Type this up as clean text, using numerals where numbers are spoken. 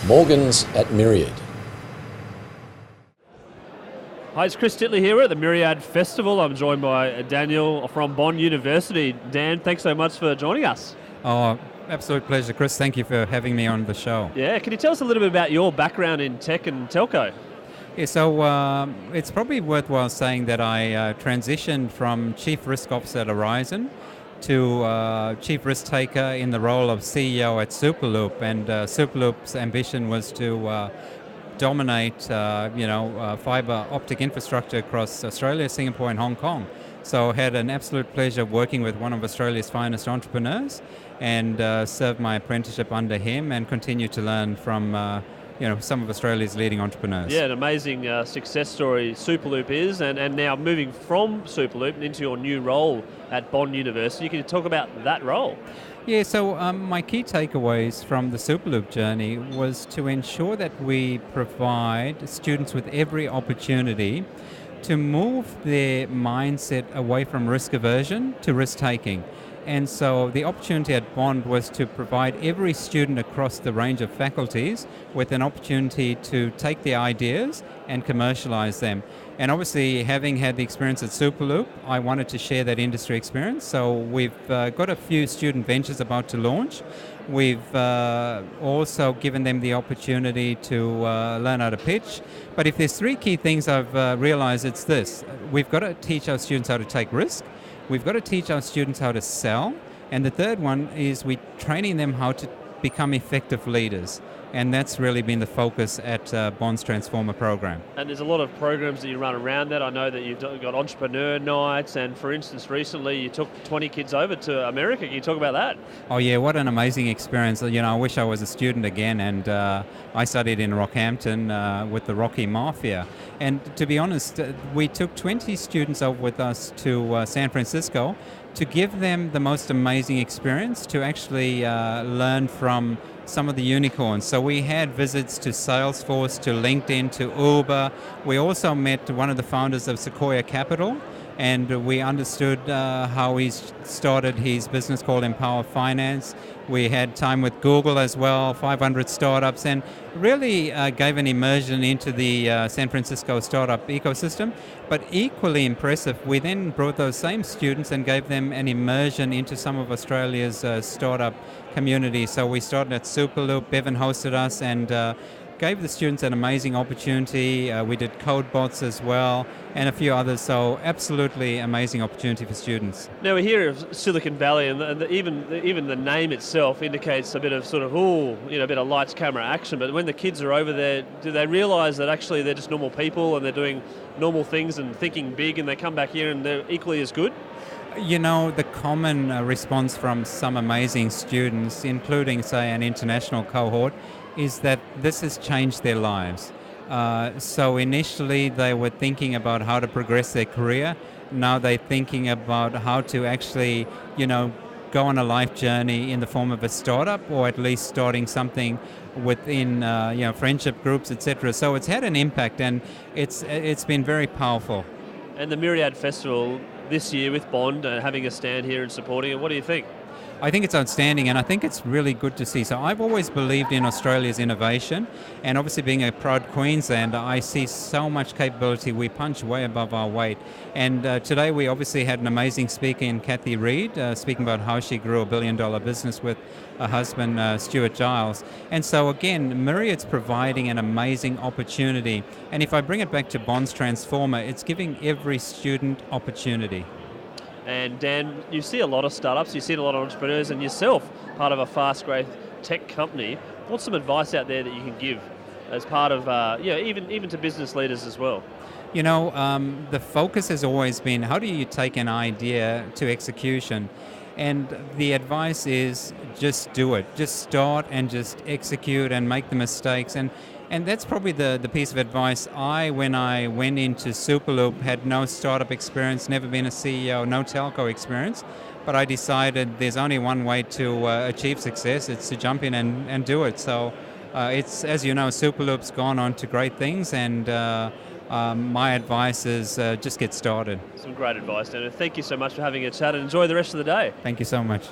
Morgans at Myriad. Hi, it's Chris Titley here at the Myriad Festival. I'm joined by Daniel from Bond University. Dan, thanks so much for joining us. Oh, absolute pleasure, Chris. Thank you for having me on the show. Yeah, can you tell us a little bit about your background in tech and telco? Yeah, so it's probably worthwhile saying that I transitioned from Chief Risk Officer at Horizon to Chief Risk Taker in the role of CEO at Superloop. And Superloop's ambition was to dominate, fiber optic infrastructure across Australia, Singapore, and Hong Kong. So I had an absolute pleasure working with one of Australia's finest entrepreneurs, and served my apprenticeship under him, and continue to learn from some of Australia's leading entrepreneurs. Yeah, an amazing success story Superloop is, and now moving from Superloop into your new role at Bond University. Can you talk about that role? Yeah, so my key takeaways from the Superloop journey was to ensure that we provide students with every opportunity to move their mindset away from risk aversion to risk taking. And so the opportunity at Bond was to provide every student across the range of faculties with an opportunity to take their ideas and commercialize them. And obviously, having had the experience at Superloop, I wanted to share that industry experience. So we've got a few student ventures about to launch. We've also given them the opportunity to learn how to pitch. But if there's three key things I've realized, it's this. We've got to teach our students how to take risk. We've got to teach our students how to sell. And the third one is we're training them how to become effective leaders. And that's really been the focus at Bond's Transformer program. And there's a lot of programs that you run around that. I know that you've got entrepreneur nights, and for instance, recently you took 20 kids over to America. Can you talk about that? Oh yeah, what an amazing experience. I wish I was a student again, and I studied in Rockhampton with the Rocky Mafia. And to be honest, we took 20 students over with us to San Francisco to give them the most amazing experience to actually learn from some of the unicorns. So we had visits to Salesforce, to LinkedIn, to Uber. We also met one of the founders of Sequoia Capital, and we understood how he's started his business called Empower Finance. We had time with Google as well, 500 startups, and really gave an immersion into the San Francisco startup ecosystem. But equally impressive, we then brought those same students and gave them an immersion into some of Australia's startup community. So we started at Superloop, Bevan hosted us, and gave the students an amazing opportunity. We did CodeBots as well, and a few others. So absolutely amazing opportunity for students. Now we hear of Silicon Valley, and even the name itself indicates a bit of sort of a bit of lights, camera, action. But when the kids are over there, do they realise that actually they're just normal people and they're doing normal things and thinking big, and they come back here and they're equally as good? The common response from some amazing students, including, say, an international cohort, is that this has changed their lives. So initially they were thinking about how to progress their career. Now they're thinking about how to actually, go on a life journey in the form of a startup, or at least starting something within, friendship groups, etc. So it's had an impact, and it's been very powerful. And the Myriad Festival this year with Bond, having a stand here and supporting it, what do you think? I think it's outstanding, and I think it's really good to see. So I've always believed in Australia's innovation, and obviously being a proud Queenslander, I see so much capability. We punch way above our weight. And today we obviously had an amazing speaker in Kathy Reid, speaking about how she grew a $1 billion business with her husband, Stuart Giles. And so again, Myriad's providing an amazing opportunity. And if I bring it back to Bond's Transformer, it's giving every student opportunity. And Dan, you see a lot of startups, you see a lot of entrepreneurs, and yourself, part of a fast-growth tech company. What's some advice out there that you can give as part of, even to business leaders as well? The focus has always been, how do you take an idea to execution? And the advice is just do it. Just start and just execute and make the mistakes. And that's probably the piece of advice when I went into Superloop, had no startup experience, never been a CEO, no telco experience, but I decided there's only one way to achieve success. It's to jump in and do it. So it's, as you know, Superloop's gone on to great things, and my advice is just get started. Some great advice, Dan. Thank you so much for having a chat, and enjoy the rest of the day. Thank you so much.